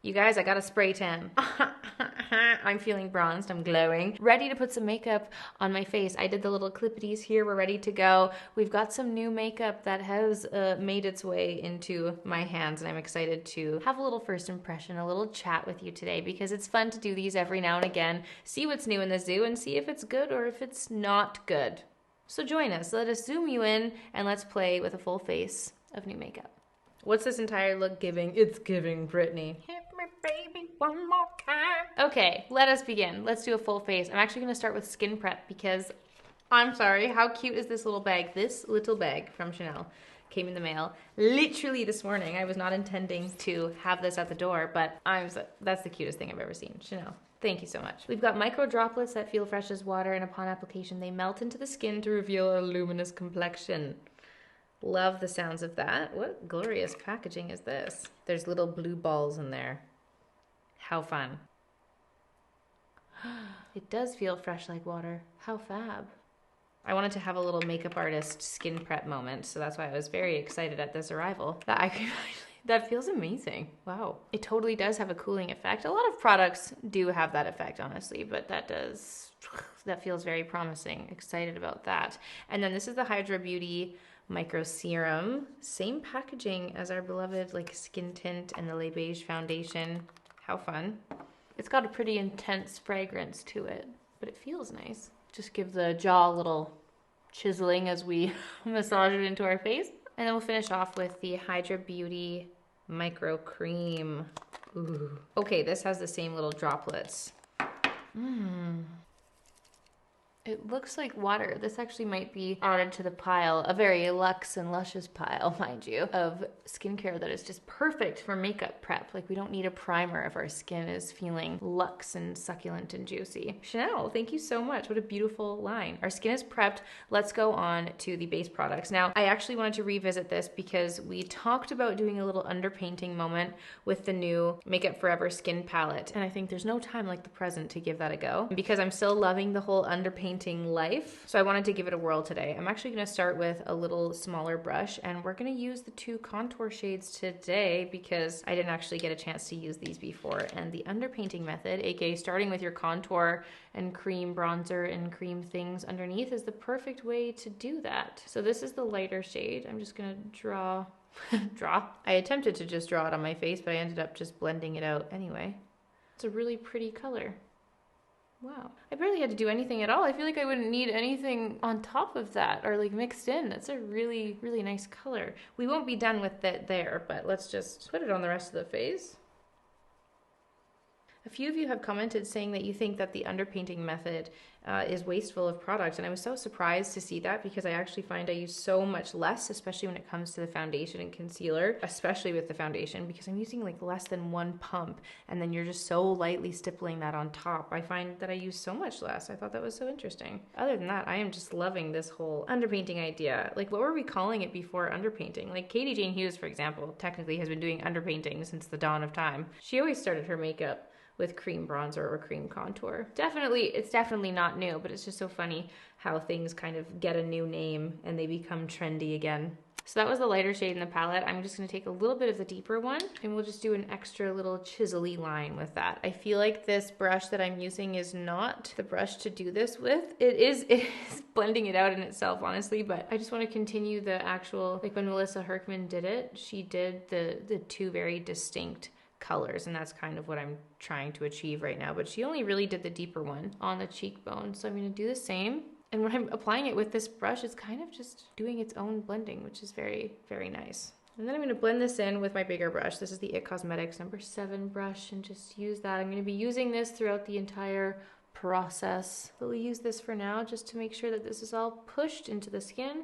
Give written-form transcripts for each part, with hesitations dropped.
You guys, I got a spray tan. I'm feeling bronzed, I'm glowing. Ready to put some makeup on my face. I did the little clippities here, we're ready to go. We've got some new makeup that has made its way into my hands, and I'm excited to have a little first impression, a little chat with you today, because it's fun to do these every now and again, see what's new in the zoo, and see if it's good or if it's not good. So join us, let us zoom you in, and let's play with a full face of new makeup. What's this entire look giving? It's giving Brittany. Hit me, baby, one more time. Okay, let us begin. Let's do a full face. I'm actually going to start with skin prep because, I'm sorry, how cute is this little bag? This little bag from Chanel came in the mail literally this morning. I was not intending to have this at the door, but that's the cutest thing I've ever seen. Chanel. Thank you so much. We've got micro droplets that feel fresh as water, and upon application, they melt into the skin to reveal a luminous complexion. Love the sounds of that. What glorious packaging is this? There's little blue balls in there. How fun. It does feel fresh like water. How fab. I wanted to have a little makeup artist skin prep moment, so that's why I was very excited at this arrival. That feels amazing. Wow. It totally does have a cooling effect. A lot of products do have that effect, honestly, but that feels very promising. Excited about that. And then this is the Hydra Beauty Micro Serum. Same packaging as our beloved skin tint and the Le Beige foundation. How fun. It's got a pretty intense fragrance to it, but it feels nice. Just give the jaw a little chiseling as we massage it into our face. And then we'll finish off with the Hydra Beauty Micro Cream. Ooh. Okay, this has the same little droplets. It looks like water. This actually might be added to the pile, a very luxe and luscious pile, mind you, of skincare that is just perfect for makeup prep. We don't need a primer if our skin is feeling luxe and succulent and juicy. Chanel, thank you so much. What a beautiful line. Our skin is prepped. Let's go on to the base products. Now, I actually wanted to revisit this because we talked about doing a little underpainting moment with the new Makeup Forever skin palette. And I think there's no time like the present to give that a go, because I'm still loving the whole underpainting life. So I wanted to give it a whirl today. I'm actually going to start with a little smaller brush, and we're going to use the two contour shades today because I didn't actually get a chance to use these before. And the underpainting method, aka starting with your contour and cream bronzer and cream things underneath, is the perfect way to do that. So this is the lighter shade. I'm just going to draw. I attempted to just draw it on my face, but I ended up just blending it out anyway. It's a really pretty color. Wow. I barely had to do anything at all. I feel like I wouldn't need anything on top of that or mixed in. That's a really, really nice color. We won't be done with it there, but let's just put it on the rest of the face. A few of you have commented saying that you think that the underpainting method is wasteful of product, and I was so surprised to see that because I actually find I use so much less, especially when it comes to the foundation and concealer, especially with the foundation, because I'm using less than one pump, and then you're just so lightly stippling that on top. I find that I use so much less. I thought that was so interesting. Other than that, I am just loving this whole underpainting idea. What were we calling it before underpainting? Katie Jane Hughes, for example, technically has been doing underpainting since the dawn of time. She always started her makeup with cream bronzer or cream contour. It's definitely not new, but it's just so funny how things kind of get a new name and they become trendy again. So that was the lighter shade in the palette. I'm just gonna take a little bit of the deeper one, and we'll just do an extra little chisel-y line with that. I feel like this brush that I'm using is not the brush to do this with. It is blending it out in itself, honestly, but I just wanna continue the actual, when Melissa Herkman did it, she did the two very distinct colors, and that's kind of what I'm trying to achieve right now, but she only really did the deeper one on the cheekbone. So I'm going to do the same, and when I'm applying it with this brush, it's kind of just doing its own blending, which is very, very nice. And then I'm going to blend this in with my bigger brush. This is the IT Cosmetics number 7 brush, and just use that. I'm going to be using this throughout the entire process, but we'll use this for now just to make sure that this is all pushed into the skin.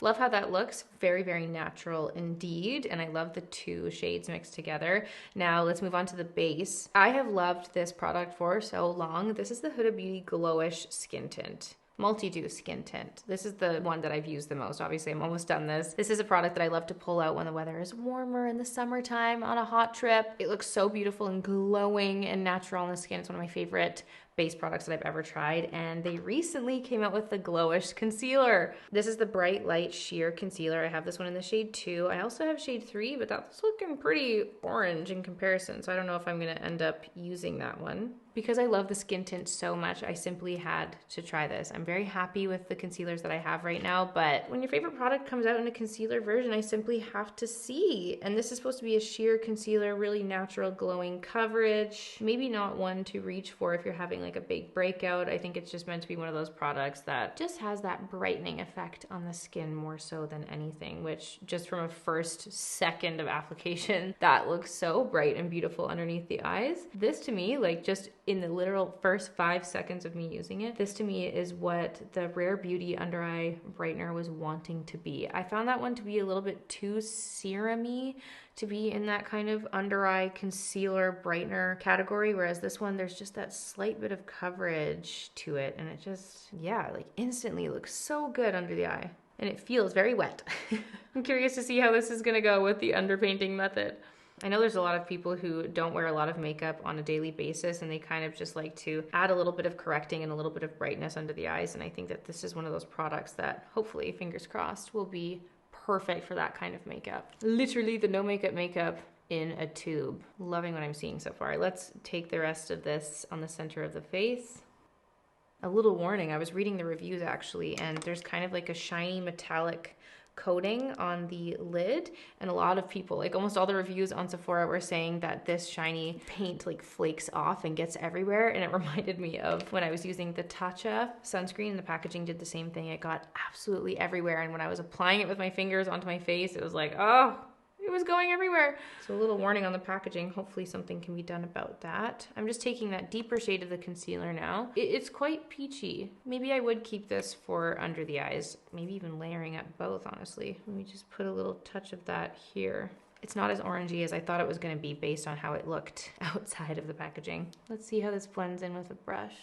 Love how that looks. Very, very natural indeed. And I love the two shades mixed together. Now let's move on to the base. I have loved this product for so long. This is the Huda Beauty Glowish Skin Tint. Multi-Dew Skin Tint. This is the one that I've used the most. Obviously, I'm almost done this. This is a product that I love to pull out when the weather is warmer in the summertime on a hot trip. It looks so beautiful and glowing and natural on the skin. It's one of my favorite base products that I've ever tried, and they recently came out with the Glowish Concealer. This is the Bright Light Sheer Concealer. I have this one in the shade 2. I also have shade 3, but that's looking pretty orange in comparison, so I don't know if I'm gonna end up using that one. Because I love the skin tint so much, I simply had to try this. I'm very happy with the concealers that I have right now, but when your favorite product comes out in a concealer version, I simply have to see. And this is supposed to be a sheer concealer, really natural glowing coverage. Maybe not one to reach for if you're having like a big breakout. I think it's just meant to be one of those products that just has that brightening effect on the skin more so than anything, which just from a first second of application, that looks so bright and beautiful underneath the eyes. This to me, like just in the literal first 5 seconds of me using it, this to me is what the Rare Beauty under eye brightener was wanting to be. I found that one to be a little bit too serum-y to be in that kind of under eye concealer brightener category, whereas this one, there's just that slight bit of coverage to it, and it just, yeah, like instantly looks so good under the eye. And it feels very wet. I'm curious to see how this is gonna go with the underpainting method. I know there's a lot of people who don't wear a lot of makeup on a daily basis, and they kind of just like to add a little bit of correcting and a little bit of brightness under the eyes, and I think that this is one of those products that hopefully, fingers crossed, will be perfect for that kind of makeup. Literally the no makeup in a tube. Loving what I'm seeing so far. Let's take the rest of this on the center of the face. A little warning, I was reading the reviews actually, and there's kind of like a shiny metallic coating on the lid, and a lot of people, like almost all the reviews on Sephora, were saying that this shiny paint like flakes off and gets everywhere, and it reminded me of when I was using the Tatcha sunscreen. The packaging did the same thing. It got absolutely everywhere, and when I was applying it with my fingers onto my face, it was like, oh, it was going everywhere. So a little warning on the packaging. Hopefully something can be done about that. I'm just taking that deeper shade of the concealer now. It's quite peachy. Maybe I would keep this for under the eyes, maybe even layering up both, honestly. Let me just put a little touch of that here. It's not as orangey as I thought it was gonna be based on how it looked outside of the packaging. Let's see how this blends in with a brush.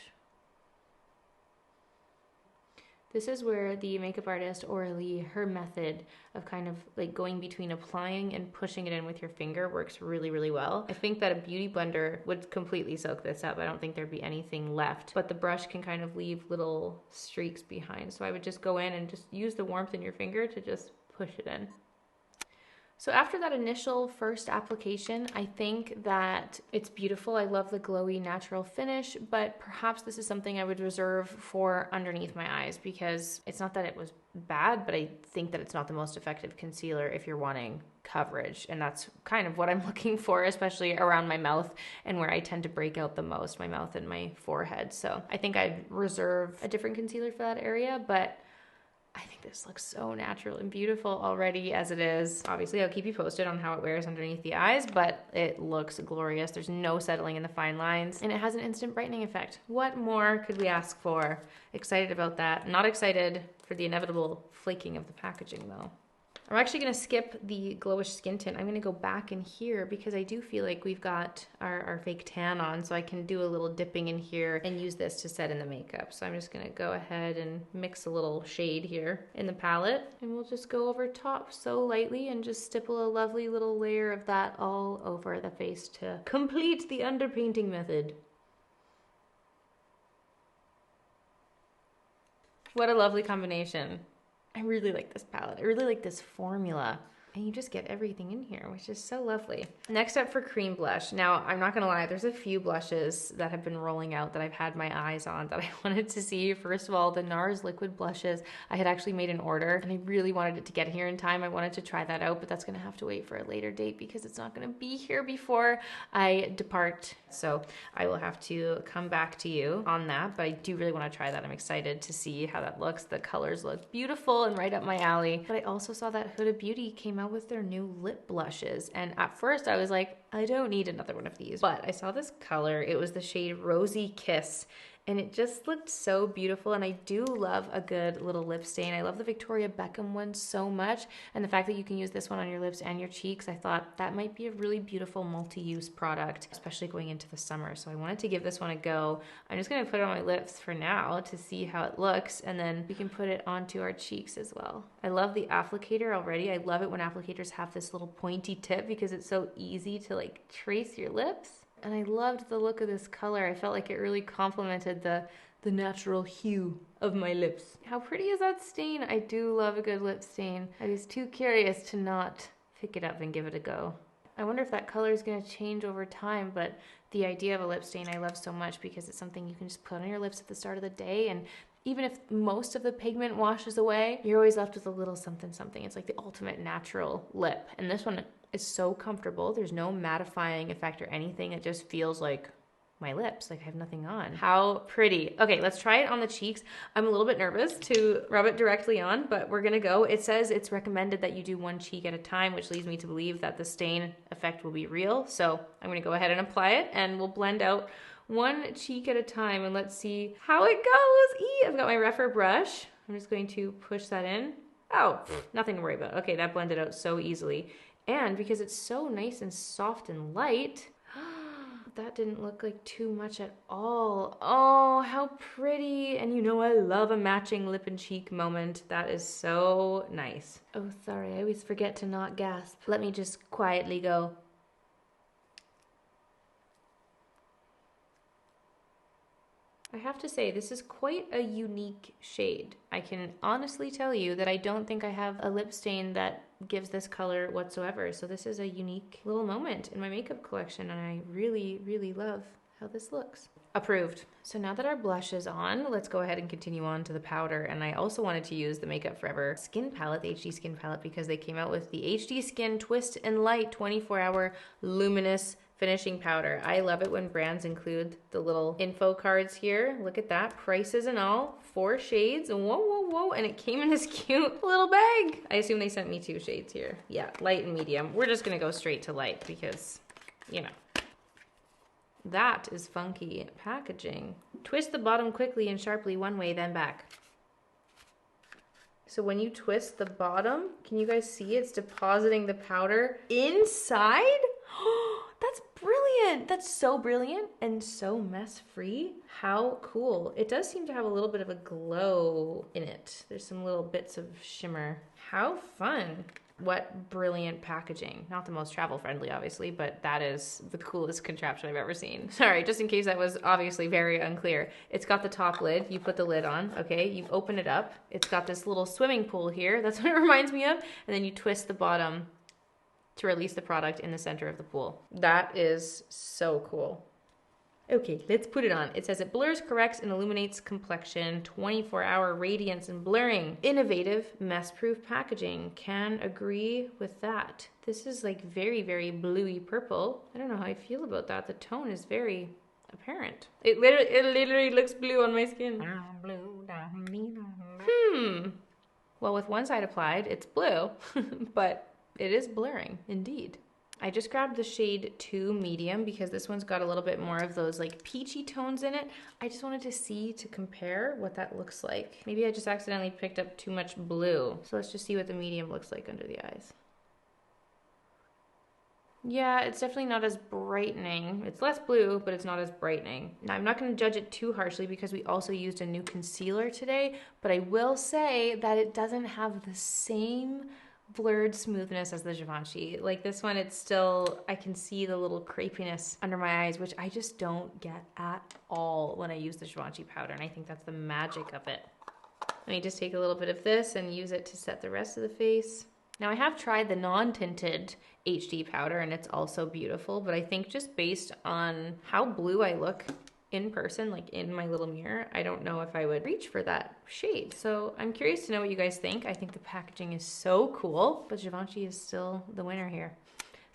This is where the makeup artist Aurelie, her method of kind of like going between applying and pushing it in with your finger works really, really well. I think that a beauty blender would completely soak this up. I don't think there'd be anything left, but the brush can kind of leave little streaks behind. So I would just go in and just use the warmth in your finger to just push it in. So after that initial first application, I think that it's beautiful. I love the glowy natural finish, but perhaps this is something I would reserve for underneath my eyes, because it's not that it was bad, but I think that it's not the most effective concealer if you're wanting coverage. And that's kind of what I'm looking for, especially around my mouth and where I tend to break out the most, my mouth and my forehead. So I think I'd reserve a different concealer for that area, but I think this looks so natural and beautiful already as it is. Obviously, I'll keep you posted on how it wears underneath the eyes, but it looks glorious. There's no settling in the fine lines, and it has an instant brightening effect. What more could we ask for? Excited about that. Not excited for the inevitable flaking of the packaging, though. I'm actually going to skip the Glowish skin tint. I'm going to go back in here because I do feel like we've got our fake tan on, so I can do a little dipping in here and use this to set in the makeup. So I'm just going to go ahead and mix a little shade here in the palette, and we'll just go over top so lightly and just stipple a lovely little layer of that all over the face to complete the underpainting method. What a lovely combination. I really like this palette. I really like this formula. And you just get everything in here, which is so lovely. Next up for cream blush. Now, I'm not gonna lie, there's a few blushes that have been rolling out that I've had my eyes on that I wanted to see. First of all, the NARS liquid blushes. I had actually made an order and I really wanted it to get here in time. I wanted to try that out, but that's gonna have to wait for a later date because it's not gonna be here before I depart. So I will have to come back to you on that, but I do really wanna try that. I'm excited to see how that looks. The colors look beautiful and right up my alley. But I also saw that Huda Beauty came out with their new lip blushes, and at first I was like, I don't need another one of these, but I saw this color. It was the shade Rosy Kiss, and it just looked so beautiful. And I do love a good little lip stain. I love the Victoria Beckham one so much, and the fact that you can use this one on your lips and your cheeks, I thought that might be a really beautiful multi-use product, especially going into the summer. So I wanted to give this one a go. I'm just gonna put it on my lips for now to see how it looks, and then we can put it onto our cheeks as well. I love the applicator already. I love it when applicators have this little pointy tip because it's so easy to like trace your lips. And I loved the look of this color. I felt like it really complemented the natural hue of my lips. How pretty is that stain? I do love a good lip stain. I was too curious to not pick it up and give it a go. I wonder if that color is going to change over time, but the idea of a lip stain I love so much because it's something you can just put on your lips at the start of the day, and even if most of the pigment washes away, you're always left with a little something something. It's like the ultimate natural lip. And this one is so comfortable. There's no mattifying effect or anything. It just feels like my lips, like I have nothing on. How pretty. Okay, let's try it on the cheeks. I'm a little bit nervous to rub it directly on, but we're gonna go. It says it's recommended that you do one cheek at a time, which leads me to believe that the stain effect will be real. So I'm gonna go ahead and apply it, and we'll blend out one cheek at a time, and let's see how it goes. I've got my Refer brush. I'm just going to push that in. Oh, nothing to worry about. Okay, that blended out so easily. And because it's so nice and soft and light, that didn't look like too much at all. Oh, how pretty. And you know I love a matching lip and cheek moment. That is so nice. Oh, sorry, I always forget to not gasp. Let me just quietly go. I have to say, this is quite a unique shade. I can honestly tell you that I don't think I have a lip stain that gives this color whatsoever. So this is a unique little moment in my makeup collection, and I really, really love how this looks. Approved. So now that our blush is on, let's go ahead and continue on to the powder. And I also wanted to use the Makeup Forever skin palette, the HD skin palette, because they came out with the HD Skin Twist and Light 24-hour luminous finishing powder. I love it when brands include the little info cards here. Look at that, prices and all, 4 shades, whoa, whoa, whoa, and it came in this cute little bag. I assume they sent me 2 shades here. Yeah, light and medium. We're just gonna go straight to light because, you know. That is funky packaging. Twist the bottom quickly and sharply one way, then back. So when you twist the bottom, can you guys see it's depositing the powder inside? That's brilliant. That's so brilliant and so mess-free. How cool. It does seem to have a little bit of a glow in it. There's some little bits of shimmer. How fun. What brilliant packaging. Not the most travel-friendly, obviously, but that is the coolest contraption I've ever seen. Sorry, just in case that was obviously very unclear. It's got the top lid. You put the lid on, okay? You open it up. It's got this little swimming pool here. That's what it reminds me of. And then you twist the bottom to release the product in the center of the pool. That is so cool. Okay, let's put it on. It says it blurs, corrects, and illuminates complexion, 24-hour radiance and blurring. Innovative, mess-proof packaging. Can agree with that. This is like very, very bluey purple. I don't know how I feel about that. The tone is very apparent. It literally looks blue on my skin. Well, with one side applied, it's blue, but it is blurring, indeed. I just grabbed the shade 2 medium because this one's got a little bit more of those like peachy tones in it. I just wanted to compare what that looks like. Maybe I just accidentally picked up too much blue. So let's just see what the medium looks like under the eyes. Yeah, it's definitely not as brightening. It's less blue, but it's not as brightening. Now, I'm not going to judge it too harshly because we also used a new concealer today, but I will say that it doesn't have the same blurred smoothness as the Givenchy. Like this one, it's still, I can see the little crepiness under my eyes, which I just don't get at all when I use the Givenchy powder, and I think that's the magic of it. Let me just take a little bit of this and use it to set the rest of the face. Now I have tried the non-tinted HD powder and it's also beautiful, but I think just based on how blue I look in person, like in my little mirror, I don't know if I would reach for that shade. So I'm curious to know what you guys think. I think the packaging is so cool, but Givenchy is still the winner here.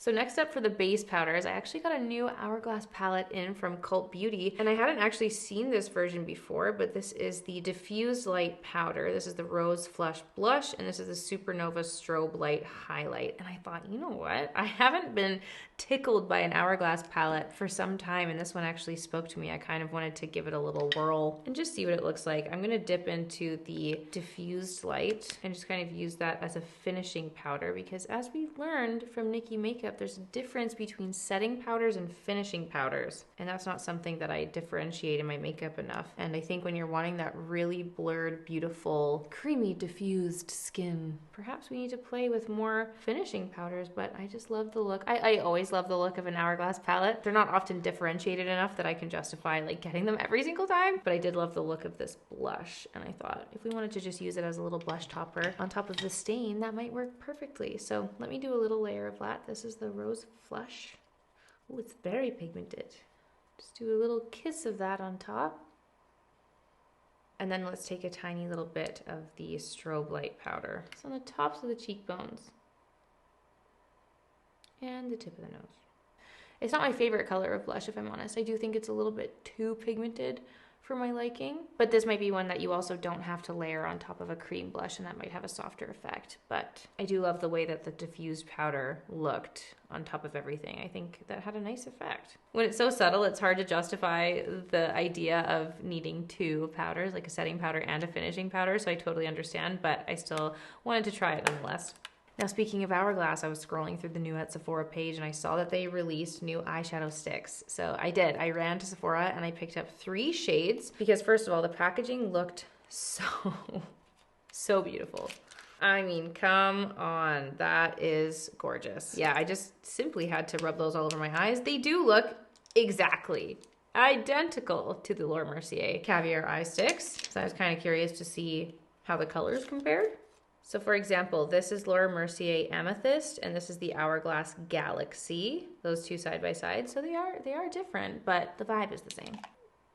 So next up for the base powders, I actually got a new Hourglass palette in from Cult Beauty, and I hadn't actually seen this version before, but this is the Diffused Light powder. This is the Rose Flush Blush, and this is the Supernova Strobe Light Highlight. And I thought, you know what? I haven't been tickled by an Hourglass palette for some time, and this one actually spoke to me. I kind of wanted to give it a little whirl and just see what it looks like. I'm gonna dip into the Diffused Light and just kind of use that as a finishing powder because as we've learned from Nikki Makeup, makeup, there's a difference between setting powders and finishing powders. And that's not something that I differentiate in my makeup enough. And I think when you're wanting that really blurred, beautiful, creamy, diffused skin, perhaps we need to play with more finishing powders, but I just love the look. I always love the look of an Hourglass palette. They're not often differentiated enough that I can justify like getting them every single time, but I did love the look of this blush. And I thought if we wanted to just use it as a little blush topper on top of the stain, that might work perfectly. So let me do a little layer of that. This is the Rose Flush. Oh, it's very pigmented. Just do a little kiss of that on top. And then let's take a tiny little bit of the Strobe Light powder. It's on the tops of the cheekbones and the tip of the nose. It's not my favorite color of blush, if I'm honest. I do think it's a little bit too pigmented for my liking, but this might be one that you also don't have to layer on top of a cream blush, and that might have a softer effect. But I do love the way that the diffused powder looked on top of everything. I think that had a nice effect. When it's so subtle, it's hard to justify the idea of needing two powders, like a setting powder and a finishing powder, so I totally understand, but I still wanted to try it nonetheless. Now, speaking of Hourglass, I was scrolling through the new at Sephora page and I saw that they released new eyeshadow sticks. So I did. I ran to Sephora and I picked up 3 shades because first of all, the packaging looked so beautiful. I mean, come on. That is gorgeous. Yeah, I just simply had to rub those all over my eyes. They do look exactly identical to the Laura Mercier Caviar Eye Sticks. So I was kind of curious to see how the colors compared. So for example, this is Laura Mercier Amethyst, and this is the Hourglass Galaxy. Those two side by side, so they are different, but the vibe is the same.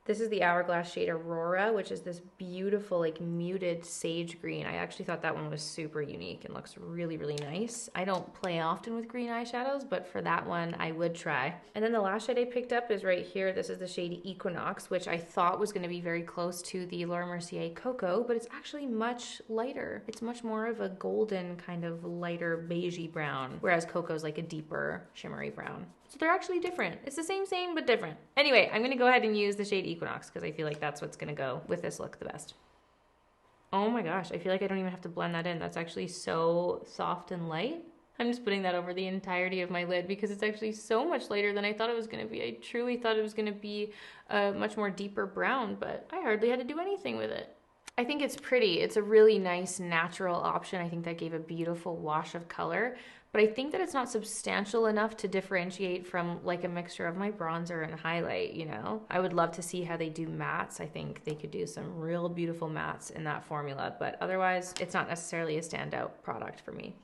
This is the Hourglass shade Aurora, which is this beautiful, like muted sage green. I actually thought that one was super unique and looks really, really nice. I don't play often with green eyeshadows, but for that one, I would try. And then the last shade I picked up is right here. This is the shade Equinox, which I thought was gonna be very close to the Laura Mercier Cocoa, but it's actually much lighter. It's much more of a golden kind of lighter beigey brown, whereas Cocoa's like a deeper shimmery brown. So they're actually different. It's the same, but different. Anyway, I'm gonna go ahead and use the shade Equinox because I feel like that's what's gonna go with this look the best. Oh my gosh, I feel like I don't even have to blend that in. That's actually so soft and light. I'm just putting that over the entirety of my lid because it's actually so much lighter than I thought it was gonna be. I truly thought it was gonna be a much more deeper brown, but I hardly had to do anything with it. I think it's pretty. It's a really nice natural option. I think that gave a beautiful wash of color, but I think that it's not substantial enough to differentiate from like a mixture of my bronzer and highlight, you know? I would love to see how they do mattes. I think they could do some real beautiful mattes in that formula, but otherwise it's not necessarily a standout product for me.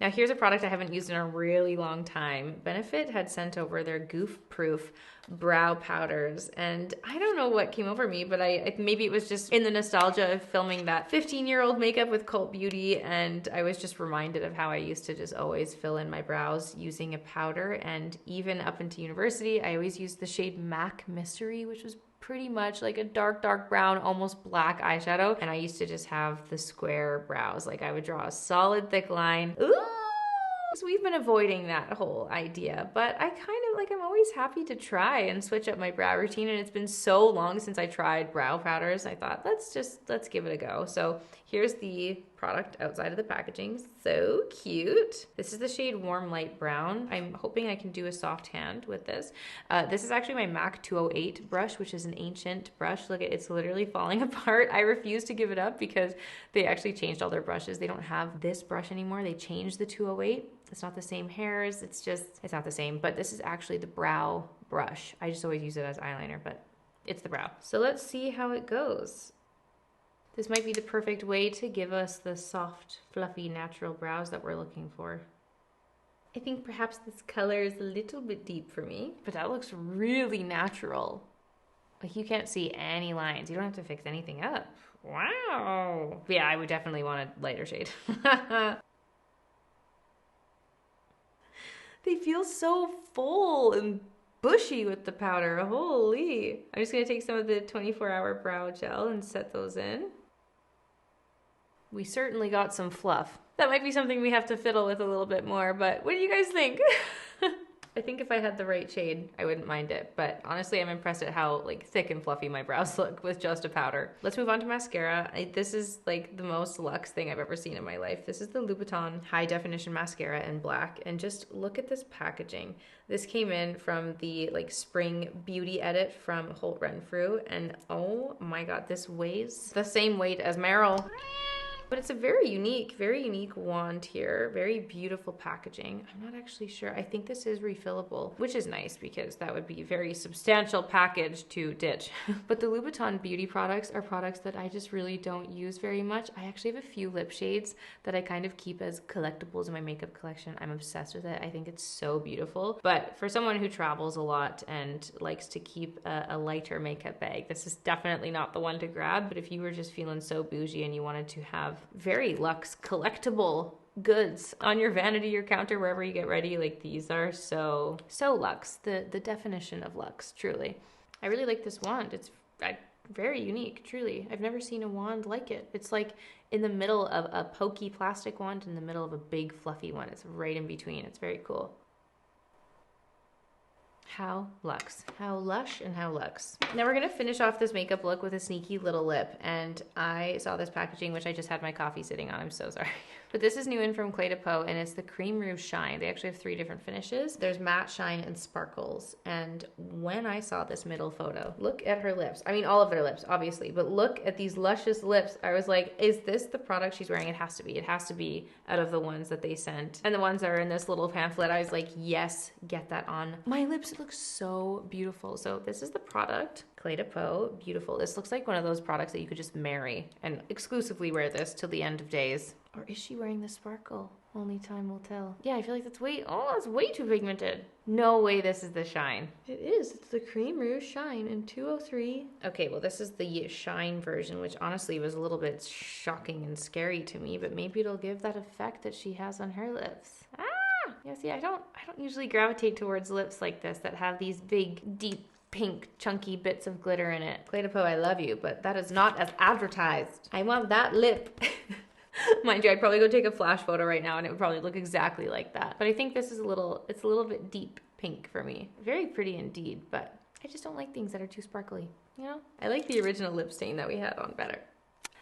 Now here's a product I haven't used in a really long time. Benefit had sent over their Goof Proof brow powders, and I don't know what came over me, but maybe it was just in the nostalgia of filming that 15-year-old makeup with Cult Beauty, and I was just reminded of how I used to just always fill in my brows using a powder, and even up into university, I always used the shade Mac Mystery, which was pretty much like a dark brown, almost black eyeshadow. And I used to just have the square brows. Like I would draw a solid thick line. Ooh! So we've been avoiding that whole idea, but I kind of like, I'm always happy to try and switch up my brow routine. And it's been so long since I tried brow powders. I thought, let's give it a go. So here's the product outside of the packaging. So cute. This is the shade Warm Light Brown. I'm hoping I can do a soft hand with this. This is actually my MAC 208 brush, which is an ancient brush. Look, it's literally falling apart. I refuse to give it up because they actually changed all their brushes. They don't have this brush anymore. They changed the 208. It's not the same hairs. It's not the same, but this is actually the brow brush. I just always use it as eyeliner, but it's the brow. So let's see how it goes. This might be the perfect way to give us the soft, fluffy, natural brows that we're looking for. I think perhaps this color is a little bit deep for me, but that looks really natural. Like you can't see any lines. You don't have to fix anything up. Wow. But yeah, I would definitely want a lighter shade. They feel so full and bushy with the powder. Holy. I'm just gonna take some of the 24-hour brow gel and set those in. We certainly got some fluff. That might be something we have to fiddle with a little bit more, but what do you guys think? I think if I had the right shade, I wouldn't mind it. But honestly, I'm impressed at how like thick and fluffy my brows look with just a powder. Let's move on to mascara. This is like the most luxe thing I've ever seen in my life. This is the Louboutin High Definition Mascara in black. And just look at this packaging. This came in from the like spring beauty edit from Holt Renfrew. And oh my God, this weighs the same weight as Meryl. But it's a very unique wand here. Very beautiful packaging. I'm not actually sure. I think this is refillable, which is nice because that would be a very substantial package to ditch. But the Louboutin beauty products are products that I just really don't use very much. I actually have a few lip shades that I kind of keep as collectibles in my makeup collection. I'm obsessed with it. I think it's so beautiful. But for someone who travels a lot and likes to keep a lighter makeup bag, this is definitely not the one to grab. But if you were just feeling so bougie and you wanted to have very luxe collectible goods on your vanity or counter wherever you get ready, like these are so luxe, the definition of luxe, truly. I really like this wand. It's very unique, truly. I've never seen a wand like it. It's like in the middle of a pokey plastic wand in the middle of a big fluffy one. It's right in between. It's very cool. How luxe, how lush, and how luxe. Now we're gonna finish off this makeup look with a sneaky little lip, and I saw this packaging, which I just had my coffee sitting on. I'm so sorry. But this is new in from Clé de Peau, and it's the Cream Rouge Shine. They actually have 3 different finishes. There's matte, shine, and sparkles. And when I saw this middle photo, look at her lips. I mean, all of their lips, obviously, but look at these luscious lips. I was like, is this the product she's wearing? It has to be. It has to be out of the ones that they sent. And the ones that are in this little pamphlet, I was like, yes, get that on my lips. It looks so beautiful. So this is the product. Clé de Peau, beautiful. This looks like one of those products that you could just marry and exclusively wear this till the end of days. Or is she wearing the sparkle? Only time will tell. Yeah, I feel like that's way too pigmented. No way this is the shine. It is. It's the Cream Rouge Shine in 203. Okay, well this is the shine version, which honestly was a little bit shocking and scary to me, but maybe it'll give that effect that she has on her lips. Ah! Yeah, see, I don't usually gravitate towards lips like this that have these big, deep, pink, chunky bits of glitter in it. Clé de Peau, I love you, but that is not as advertised. I want that lip. Mind you, I'd probably go take a flash photo right now and it would probably look exactly like that. But I think this is it's a little bit deep pink for me. Very pretty indeed, but I just don't like things that are too sparkly, you know? I like the original lip stain that we had on better.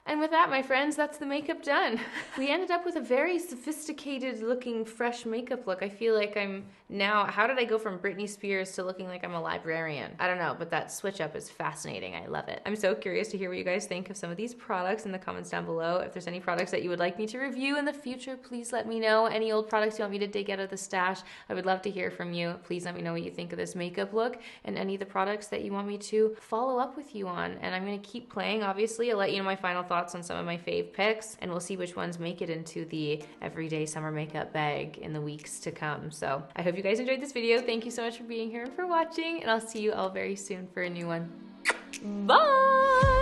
And with that, my friends, that's the makeup done. We ended up with a very sophisticated looking fresh makeup look. I feel like I'm now, how did I go from Britney Spears to looking like I'm a librarian? I don't know, but that switch up is fascinating. I love it. I'm so curious to hear what you guys think of some of these products in the comments down below. If there's any products that you would like me to review in the future, please let me know. Any old products you want me to dig out of the stash, I would love to hear from you. Please let me know what you think of this makeup look and any of the products that you want me to follow up with you on. And I'm gonna keep playing, obviously. I'll let you know my final thoughts on some of my fave picks, and we'll see which ones make it into the everyday summer makeup bag in the weeks to come. So I hope you guys enjoyed this video. Thank you so much for being here and for watching, and I'll see you all very soon for a new one. Bye!